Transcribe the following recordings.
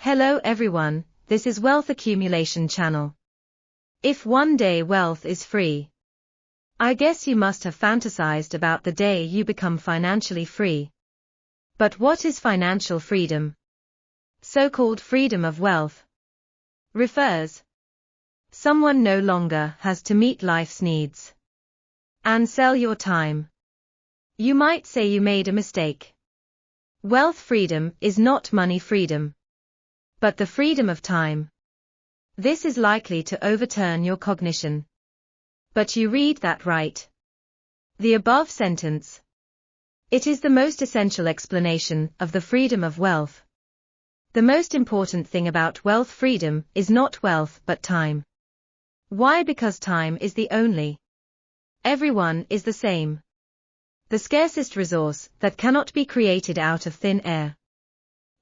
Hello everyone, this is Wealth Accumulation Channel. If one day wealth is free, I guess you must have fantasized about the day you become financially free. But what is financial freedom? So-called freedom of wealth refers someone no longer has to meet life's needs and sell your time. You might say you made a mistake. Wealth freedom is not money freedom, but the freedom of time. This is likely to overturn your cognition. But you read that right. The above sentence. It is the most essential explanation of the freedom of wealth. The most important thing about wealth freedom is not wealth but time. Why? Because time is the only. Everyone is the same. The scarcest resource that cannot be created out of thin air.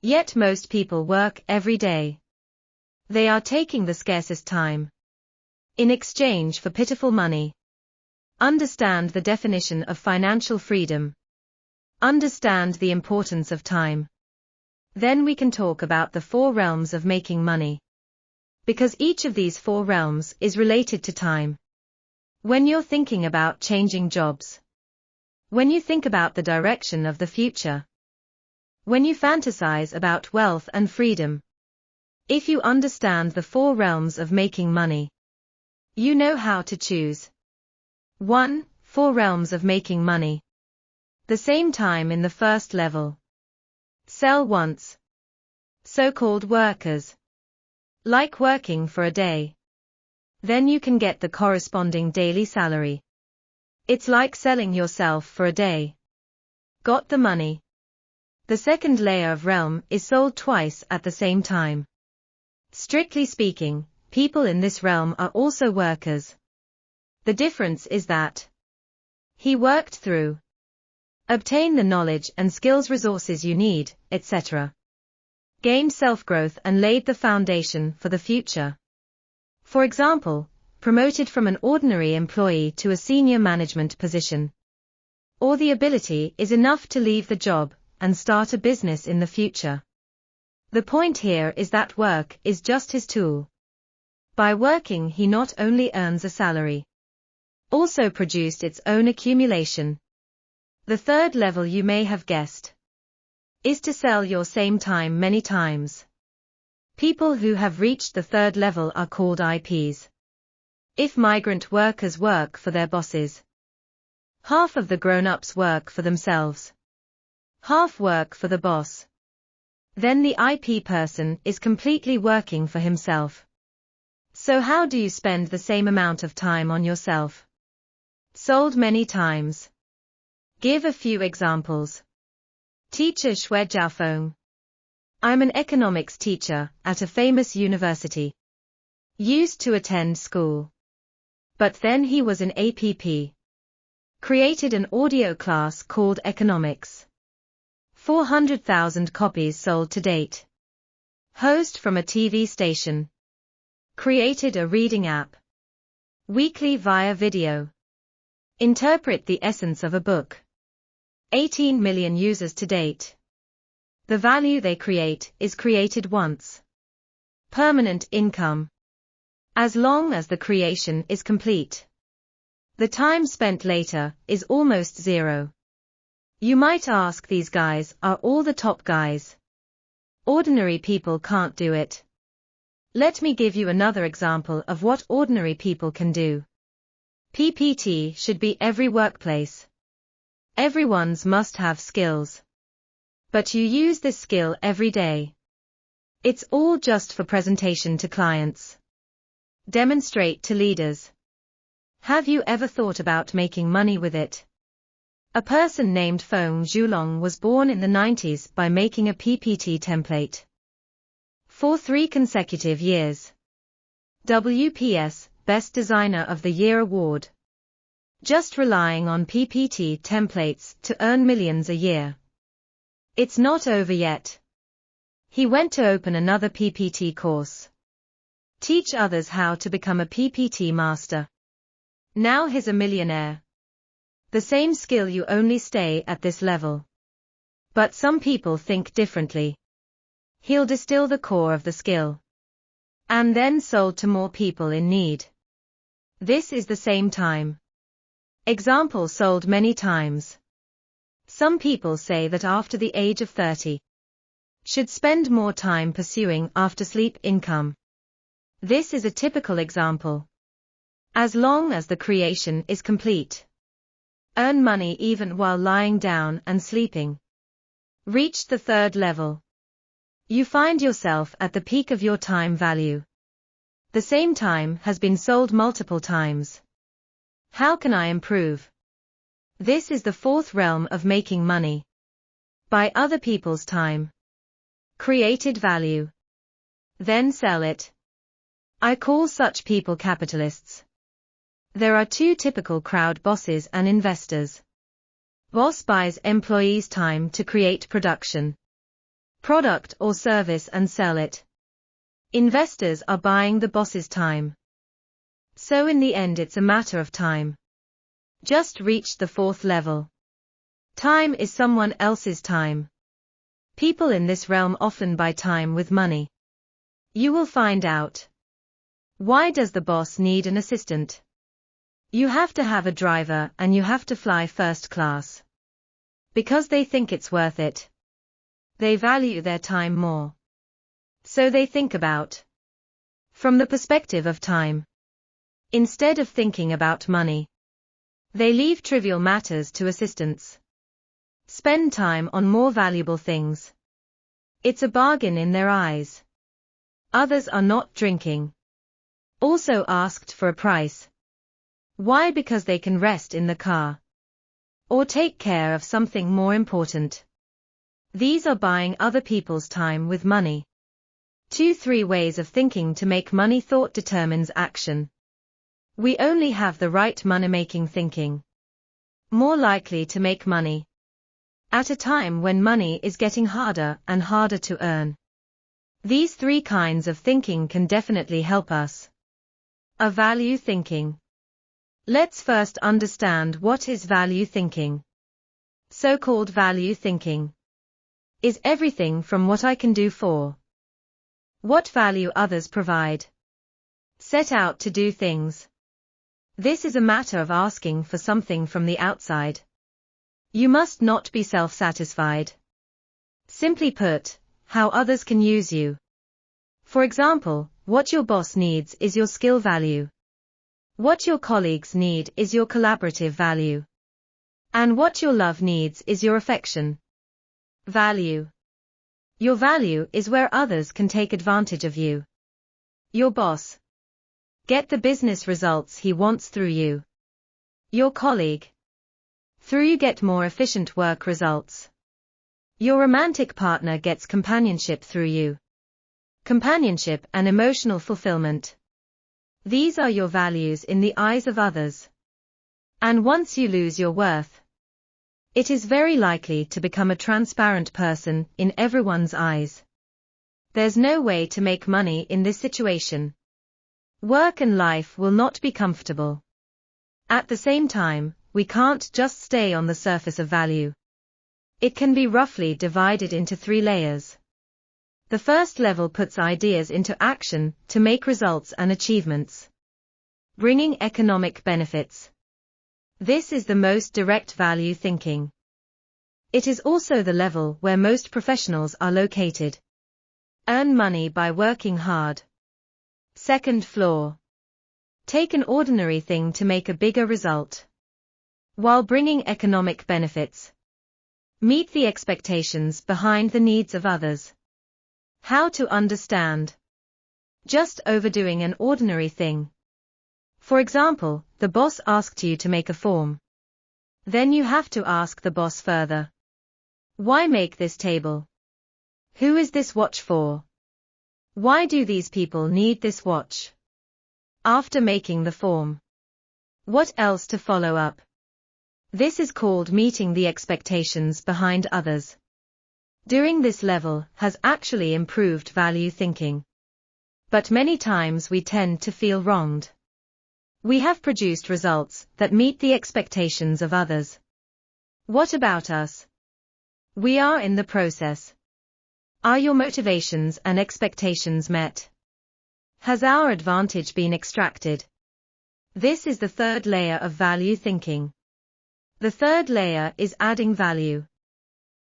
Yet most people work every day. They are taking the scarcest time in exchange for pitiful money. Understand the definition of financial freedom. Understand the importance of time. Then we can talk about the 4 realms of making money. Because each of these 4 realms is related to time. When you're thinking about changing jobs. When you think about the direction of the future. When you fantasize about wealth and freedom. If you understand the 4 realms of making money, you know how to choose. 1. 4 realms of making money. The same time in the first level. Sell once. So-called workers. Like working for a day. Then you can get the corresponding daily salary. It's like selling yourself for a day. Got the money. The second layer of realm is sold twice at the same time. Strictly speaking, people in this realm are also workers. The difference is that he worked through, obtain the knowledge and skills resources you need, etc. Gained self-growth and laid the foundation for the future. For example, promoted from an ordinary employee to a senior management position. Or the ability is enough to leave the job and start a business in the future. The point here is that work is just his tool. By working he not only earns a salary, also produced its own accumulation. The third level, you may have guessed, is to sell your same time many times. People who have reached the third level are called IPs. If migrant workers work for their bosses, half of the grown-ups work for themselves. Half work for the boss. Then the IP person is completely working for himself. So how do you spend the same amount of time on yourself? Sold many times. Give a few examples. Teacher Xue Jiaofeng. I'm an economics teacher at a famous university. Used to attend school. But then he was in APP. Created an audio class called Economics. 400,000 copies sold to date. Host from a TV station. Created a reading app. Weekly via video. Interpret the essence of a book. 18 million users to date. The value they create is created once. Permanent income. As long as the creation is complete. The time spent later is almost zero. You might ask, these guys are all the top guys. Ordinary people can't do it. Let me give you another example of what ordinary people can do. PPT should be every workplace. Everyone's must have skills. But you use this skill every day. It's all just for presentation to clients. Demonstrate to leaders. Have you ever thought about making money with it? A person named Feng Zhulong was born in the 90s by making a PPT template. For 3 consecutive years. WPS, Best Designer of the Year Award. Just relying on PPT templates to earn millions a year. It's not over yet. He went to open another PPT course. Teach others how to become a PPT master. Now he's a millionaire. The same skill, you only stay at this level. But some people think differently. He'll distill the core of the skill. And then sold to more people in need. This is the same time. Example sold many times. Some people say that after the age of 30, should spend more time pursuing after-sleep income. This is a typical example. As long as the creation is complete. Earn money even while lying down and sleeping. Reach the third level. You find yourself at the peak of your time value. The same time has been sold multiple times. How can I improve? This is the fourth realm of making money. Buy other people's time. Created value. Then sell it. I call such people capitalists. There are two typical crowd bosses and investors. Boss buys employees' time to create production, product or service and sell it. Investors are buying the boss's time. So in the end it's a matter of time. Just reached the fourth level. Time is someone else's time. People in this realm often buy time with money. You will find out. Why does the boss need an assistant? You have to have a driver and you have to fly first class. Because they think it's worth it. They value their time more. So they think about. From the perspective of time. Instead of thinking about money. They leave trivial matters to assistants. Spend time on more valuable things. It's a bargain in their eyes. Others are not drinking. Also asked for a price. Why? Because they can rest in the car. Or take care of something more important. These are buying other people's time with money. 2-3 ways of thinking to make money. Thought determines action. We only have the right money-making thinking. More likely to make money. At a time when money is getting harder and harder to earn. These 3 kinds of thinking can definitely help us. A value thinking. Let's first understand what is value thinking. So-called value thinking is everything from what I can do for what value others provide. Set out to do things. This is a matter of asking for something from the outside. You must not be self-satisfied. Simply put, how others can use you. For example, what your boss needs is your skill value. What your colleagues need is your collaborative value. And what your love needs is your affection value. Your value is where others can take advantage of you. Your boss. Get the business results he wants through you. Your colleague. Through you get more efficient work results. Your romantic partner gets companionship through you. Companionship and emotional fulfillment. These are your values in the eyes of others. And once you lose your worth, it is very likely to become a transparent person in everyone's eyes. There's no way to make money in this situation. Work and life will not be comfortable. At the same time, we can't just stay on the surface of value. It can be roughly divided into 3 layers. The first level puts ideas into action to make results and achievements. Bringing economic benefits. This is the most direct value thinking. It is also the level where most professionals are located. Earn money by working hard. Second floor. Take an ordinary thing to make a bigger result. While bringing economic benefits. Meet the expectations behind the needs of others. How to understand. Just overdoing an ordinary thing. For example, the boss asked you to make a form. Then you have to ask the boss further. Why make this table? Who is this watch for? Why do these people need this watch? After making the form. What else to follow up? This is called meeting the expectations behind others. Doing this level has actually improved value thinking. But many times we tend to feel wronged. We have produced results that meet the expectations of others. What about us? We are in the process. Are your motivations and expectations met? Has our advantage been extracted? This is the third layer of value thinking. The third layer is adding value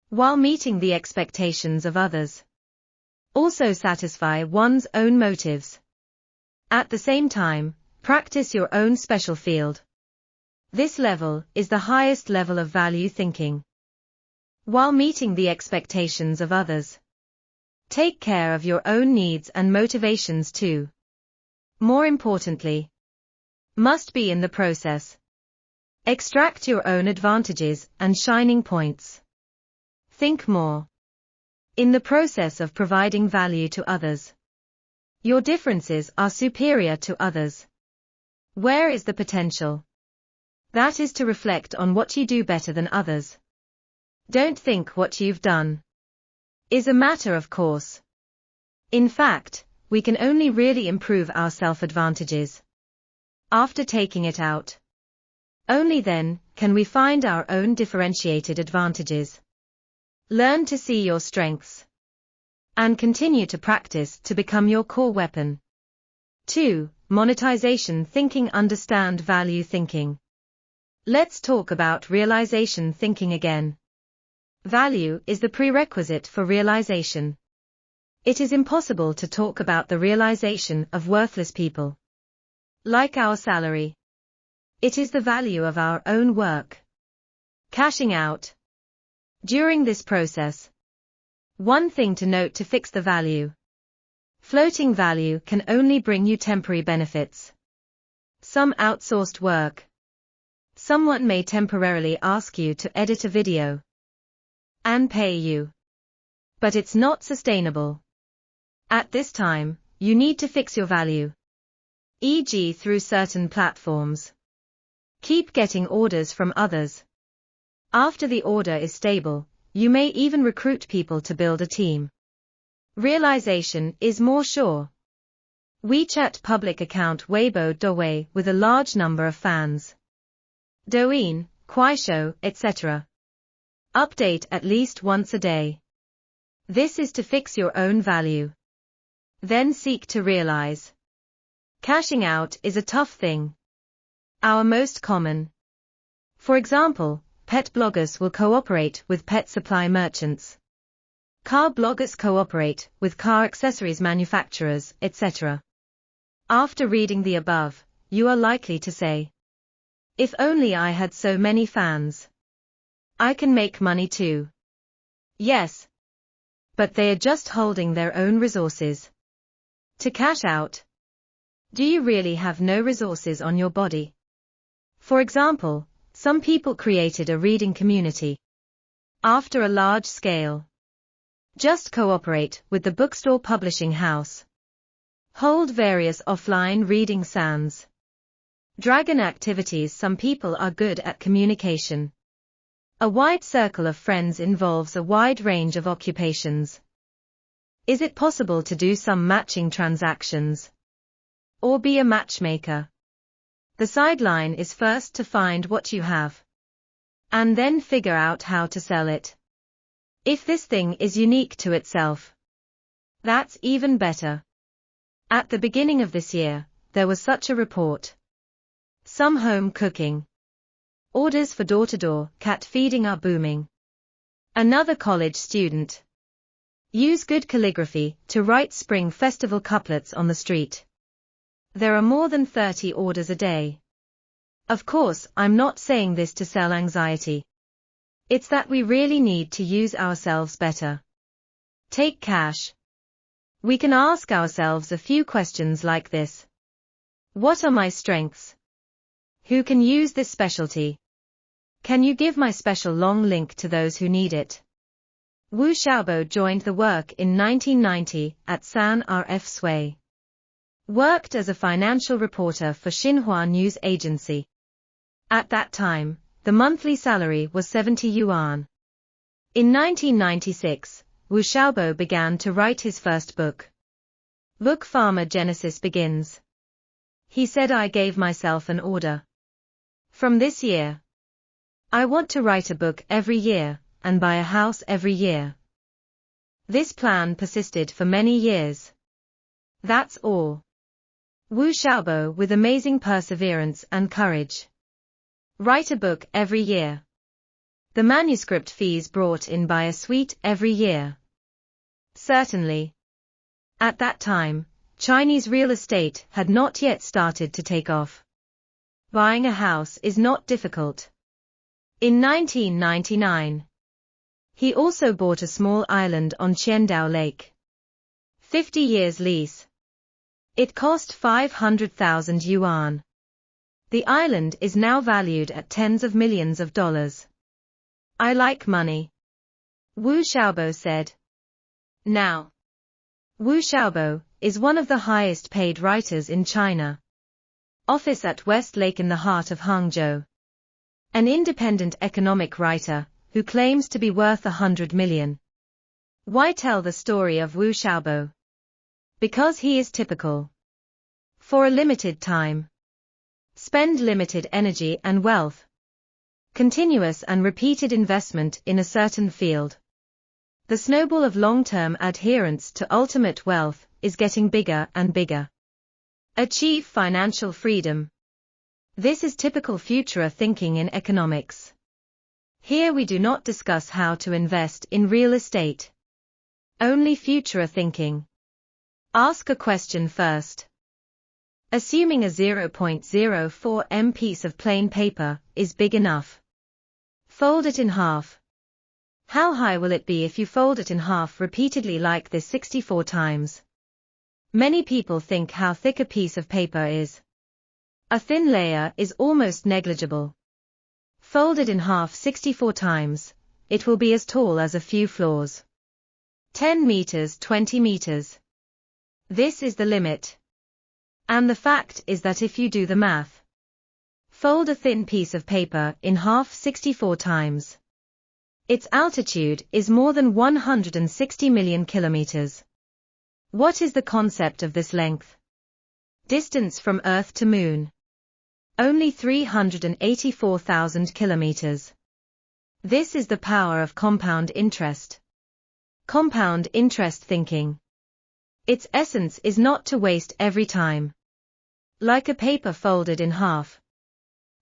while meeting the expectations of others. Also satisfy one's own motives. At the same time, practice your own special field. This level is the highest level of value thinking. While meeting the expectations of others, take care of your own needs and motivations too. More importantly, must be in the process. Extract your own advantages and shining points. Think more. In the process of providing value to others, your differences are superior to others. Where is the potential? That is to reflect on what you do better than others. Don't think what you've done is a matter of course. In fact, we can only really improve our self-advantages after taking it out. Only then can we find our own differentiated advantages. Learn to see your strengths and continue to practice to become your core weapon. 2. Monetization thinking. Understand value thinking. Let's talk about realization thinking again. Value is the prerequisite for realization. It is impossible to talk about the realization of worthless people. Like our salary. It is the value of our own work. Cashing out. During this process, one thing to note to fix the value. Floating value can only bring you temporary benefits. Some outsourced work. Someone may temporarily ask you to edit a video and pay you. But it's not sustainable. At this time, you need to fix your value. E.g. through certain platforms. Keep getting orders from others. After the order is stable, you may even recruit people to build a team. Realization is more sure. WeChat public account Weibo Douyin with a large number of fans. Douyin, Kuaishou, etc. Update at least once a day. This is to fix your own value. Then seek to realize. Cashing out is a tough thing. Our most common. For example, pet bloggers will cooperate with pet supply merchants. Car bloggers cooperate with car accessories manufacturers, etc. After reading the above, you are likely to say, if only I had so many fans. I can make money too. Yes. But they are just holding their own resources to cash out. Do you really have no resources on your body? For example, some people created a reading community after a large scale. Just cooperate with the bookstore publishing house. Hold various offline reading sands. Dragon activities. Some people are good at communication. A wide circle of friends involves a wide range of occupations. Is it possible to do some matching transactions? Or be a matchmaker? The sideline is first to find what you have. And then figure out how to sell it. If this thing is unique to itself, that's even better. At the beginning of this year, there was such a report. Some home cooking orders for door-to-door cat feeding are booming. Another college student. Use good calligraphy to write Spring Festival couplets on the street. There are more than 30 orders a day. Of course, I'm not saying this to sell anxiety. It's that we really need to use ourselves better. Take cash. We can ask ourselves a few questions like this. What are my strengths? Who can use this specialty? Can you give my special long link to those who need it? Wu Xiaobo joined the work in 1990 at San RF Sui. Worked as a financial reporter for Xinhua News Agency. At that time, the monthly salary was 70 yuan. In 1996, Wu Xiaobo began to write his first book. Book Farmer Genesis begins. He said, I gave myself an order. From this year, I want to write a book every year, and buy a house every year. This plan persisted for many years. That's all. Wu Xiaobo with amazing perseverance and courage. Write a book every year. The manuscript fees brought in by a suite every year. Certainly. At that time, Chinese real estate had not yet started to take off. Buying a house is not difficult. In 1999, he also bought a small island on Qiandao Lake. 50 years lease. It cost 500,000 yuan. The island is now valued at tens of millions of dollars. I like money. Wu Xiaobo said. Now, Wu Xiaobo is one of the highest paid writers in China. Office at Westlake in the heart of Hangzhou. An independent economic writer who claims to be worth 100 million. Why tell the story of Wu Xiaobo? Because he is typical. For a limited time. Spend limited energy and wealth. Continuous and repeated investment in a certain field. The snowball of long-term adherence to ultimate wealth is getting bigger and bigger. Achieve financial freedom. This is typical future thinking in economics. Here we do not discuss how to invest in real estate. Only future thinking. Ask a question first. Assuming a 0.04 m piece of plain paper is big enough. Fold it in half. How high will it be if you fold it in half repeatedly like this 64 times? Many people think how thick a piece of paper is. A thin layer is almost negligible. Fold it in half 64 times, it will be as tall as a few floors. 10 meters, 20 meters. This is the limit. And the fact is that if you do the math, fold a thin piece of paper in half 64 times. Its altitude is more than 160 million kilometers. What is the concept of this length? Distance from Earth to Moon. Only 384,000 kilometers. This is the power of compound interest. Compound interest thinking. Its essence is not to waste every time. Like a paper folded in half.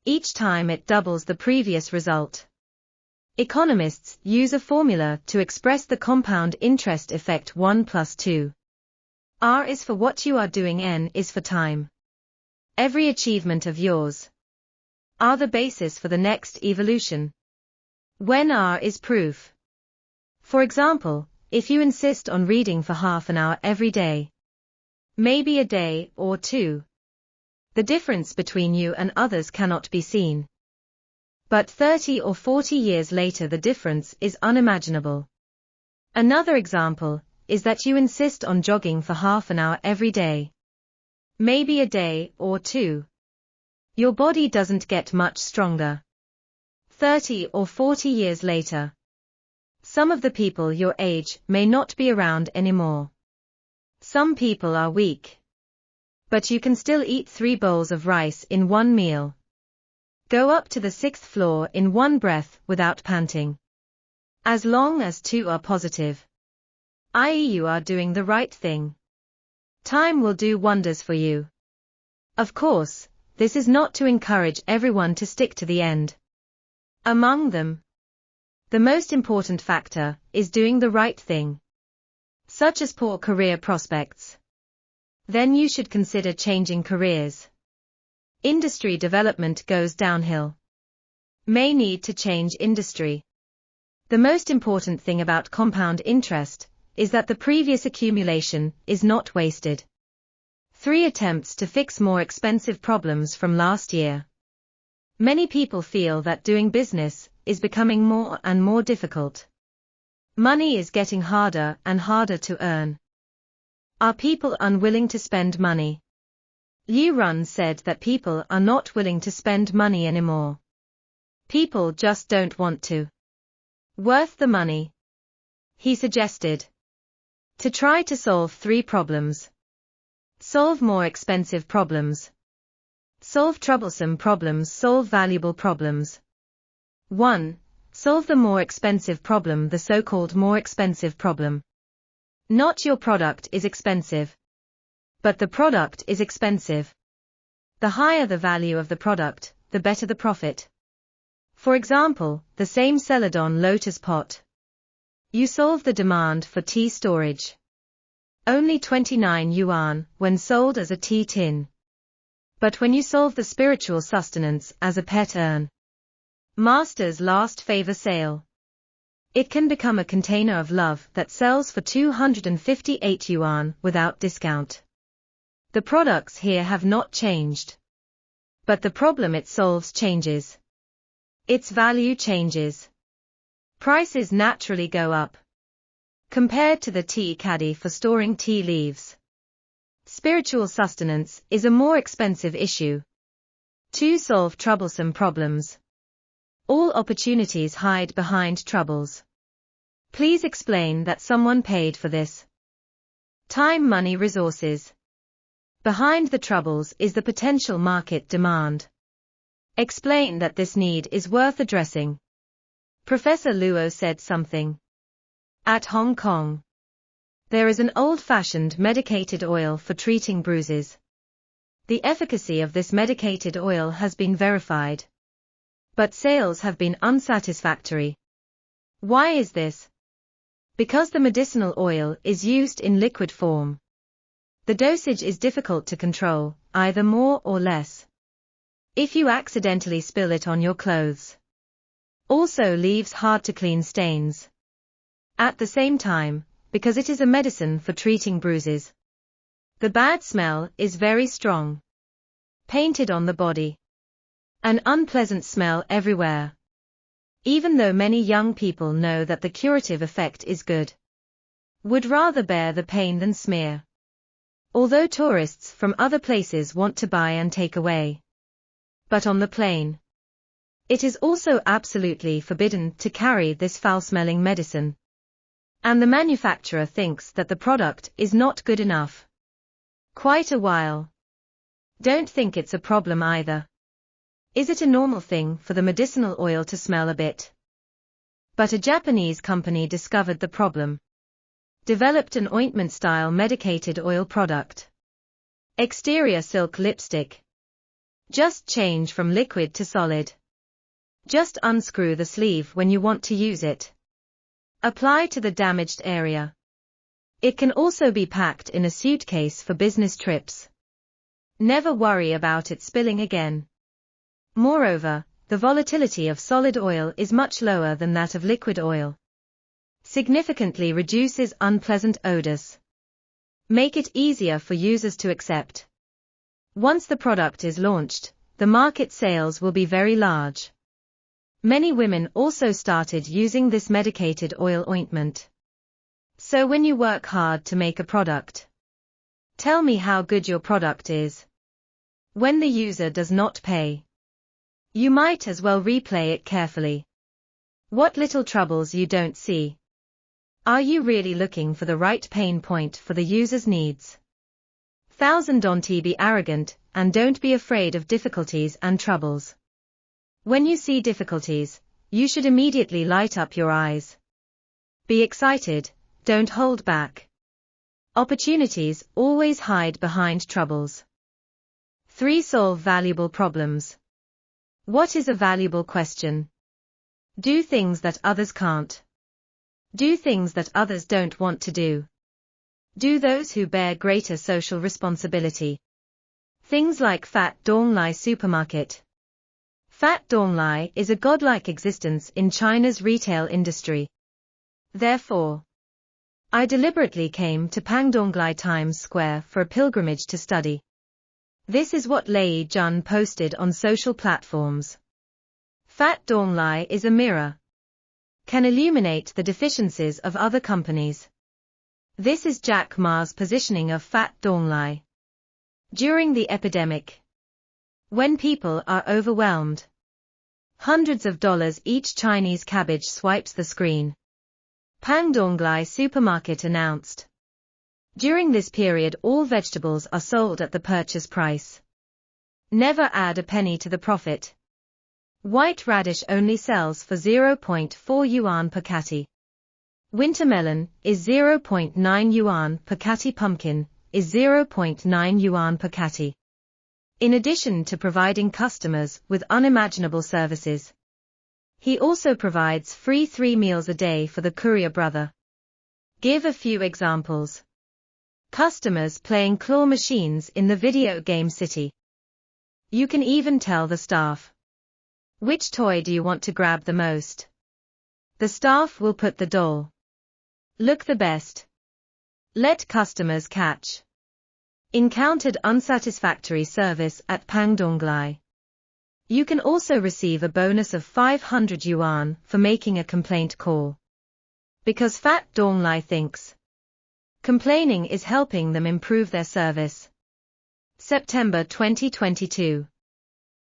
Each time it doubles the previous result. Economists use a formula to express the compound interest effect 1 plus 2. R is for what you are doing, N is for time. Every achievement of yours are the basis for the next evolution. When R is proof. For example, if you insist on reading for half an hour every day, maybe a day or two, the difference between you and others cannot be seen. But 30 or 40 years later the difference is unimaginable. Another example is that you insist on jogging for half an hour every day. Maybe a day or two. Your body doesn't get much stronger. 30 or 40 years later. Some of the people your age may not be around anymore. Some people are weak. But you can still eat 3 bowls of rice in one meal. Go up to the 6th floor in one breath without panting. As long as 2 are positive. I.e. you are doing the right thing. Time will do wonders for you. Of course, this is not to encourage everyone to stick to the end. Among them, the most important factor is doing the right thing. Such as poor career prospects. Then you should consider changing careers. Industry development goes downhill. May need to change industry. The most important thing about compound interest is that the previous accumulation is not wasted. 3 attempts to fix more expensive problems from last year. Many people feel that doing business is becoming more and more difficult. Money is getting harder and harder to earn. Are people unwilling to spend money? Liu Run said that people are not willing to spend money anymore. People just don't want to. Worth the money. He suggested. To try to solve 3 problems. Solve more expensive problems. Solve troublesome problems. Solve valuable problems. 1. Solve the more expensive problem, the so-called more expensive problem. Not your product is expensive, but the product is expensive. The higher the value of the product, the better the profit. For example, the same Celadon Lotus pot. You solve the demand for tea storage. Only 29 yuan when sold as a tea tin. But when you solve the spiritual sustenance as a pet urn. Master's last favor sale. It can become a container of love that sells for 258 yuan without discount. The products here have not changed. But the problem it solves changes. Its value changes. Prices naturally go up. Compared to the tea caddy for storing tea leaves. Spiritual sustenance is a more expensive issue. To solve troublesome problems. All opportunities hide behind troubles. Please explain that someone paid for this. Time, money, resources. Behind the troubles is the potential market demand. Explain that this need is worth addressing. Professor Luo said something. At Hong Kong, there is an old-fashioned medicated oil for treating bruises. The efficacy of this medicated oil has been verified. But sales have been unsatisfactory. Why is this? Because the medicinal oil is used in liquid form. The dosage is difficult to control, either more or less. If you accidentally spill it on your clothes. Also leaves hard to clean stains. At the same time, because it is a medicine for treating bruises. The bad smell is very strong. Painted on the body. An unpleasant smell everywhere. Even though many young people know that the curative effect is good. Would rather bear the pain than smear. Although tourists from other places want to buy and take away. But on the plane. It is also absolutely forbidden to carry this foul-smelling medicine. And the manufacturer thinks that the product is not good enough. Quite a while. Don't think it's a problem either. Is it a normal thing for the medicinal oil to smell a bit? But a Japanese company discovered the problem. Developed an ointment-style medicated oil product. Exterior silk lipstick. Just change from liquid to solid. Just unscrew the sleeve when you want to use it. Apply to the damaged area. It can also be packed in a suitcase for business trips. Never worry about it spilling again. Moreover, the volatility of solid oil is much lower than that of liquid oil. Significantly reduces unpleasant odors. Make it easier for users to accept. Once the product is launched, the market sales will be very large. Many women also started using this medicated oil ointment. So when you work hard to make a product, tell me how good your product is. When the user does not pay, you might as well replay it carefully. What little troubles you don't see. Are you really looking for the right pain point for the user's needs? Don't be arrogant, and don't be afraid of difficulties and troubles. When you see difficulties, you should immediately light up your eyes. Be excited, don't hold back. Opportunities always hide behind troubles. 3. Solve valuable problems. What is a valuable question? Do things that others can't. Do things that others don't want to do. Do those who bear greater social responsibility. Things like Fat Donglai Supermarket. Fat Donglai is a godlike existence in China's retail industry. Therefore, I deliberately came to Pangdonglai Times Square for a pilgrimage to study. This is what Lei Jun posted on social platforms. Fat Donglai is a mirror. Can illuminate the deficiencies of other companies. This is Jack Ma's positioning of Fat Donglai. During the epidemic, when people are overwhelmed, hundreds of dollars each Chinese cabbage swipes the screen. Pangdonglai Supermarket announced. During this period all vegetables are sold at the purchase price. Never add a penny to the profit. White radish only sells for 0.4 yuan per catty. Winter melon is 0.9 yuan per catty. Pumpkin is 0.9 yuan per catty. In addition to providing customers with unimaginable services, he also provides free 3 meals a day for the courier brother. Give a few examples. Customers playing claw machines in the video game city. You can even tell the staff, which toy do you want to grab the most? The staff will put the doll. Look the best. Let customers catch. Encountered unsatisfactory service at Pangdonglai. You can also receive a bonus of 500 yuan for making a complaint call. Because Fat Donglai thinks complaining is helping them improve their service. September 2022.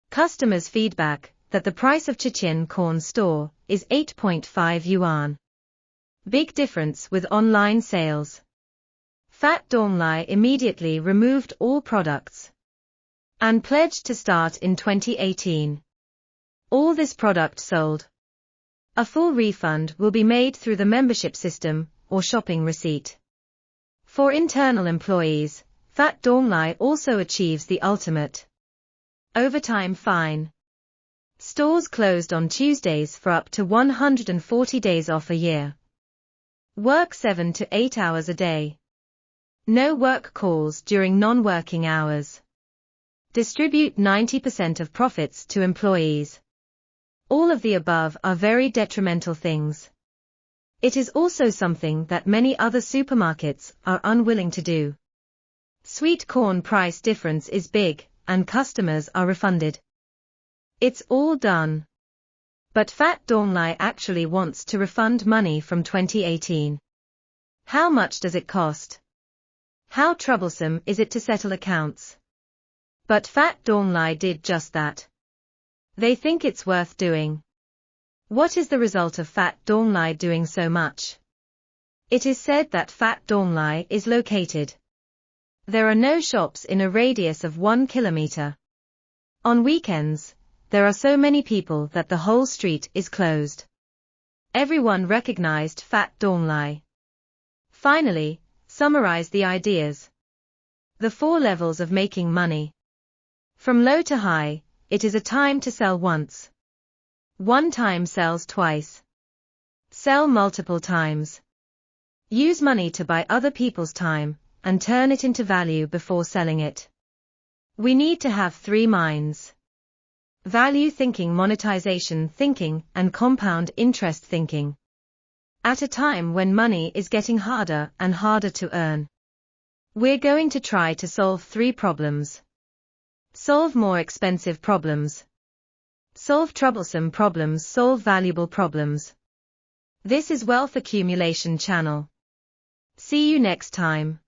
Customers' feedback that the price of Chichen corn store is 8.5 yuan. Big difference with online sales. Fat Donglai immediately removed all products and pledged to start in 2018. All this product sold. A full refund will be made through the membership system or shopping receipt. For internal employees, Fat Donglai also achieves the ultimate overtime fine. Stores closed on Tuesdays for up to 140 days off a year. Work 7 to 8 hours a day. No work calls during non-working hours. Distribute 90% of profits to employees. All of the above are very detrimental things. It is also something that many other supermarkets are unwilling to do. Sweet corn price difference is big, and customers are refunded. It's all done. But Fat Donglai actually wants to refund money from 2018. How much does it cost? How troublesome is it to settle accounts? But Fat Donglai did just that. They think it's worth doing. What is the result of Fat Donglai doing so much? It is said that Fat Donglai is located. There are no shops in a radius of 1 kilometer. On weekends, there are so many people that the whole street is closed. Everyone recognized Fat Donglai. Finally, summarize the ideas. The 4 levels of making money. From low to high, it is a time to sell once. One time sells twice. Sell multiple times. Use money to buy other people's time, and turn it into value before selling it. We need to have 3 minds. Value thinking, monetization thinking, and compound interest thinking. At a time when money is getting harder and harder to earn, we're going to try to solve 3 problems. Solve more expensive problems. Solve troublesome problems. Solve valuable problems. This is Wealth Accumulation Channel. See you next time.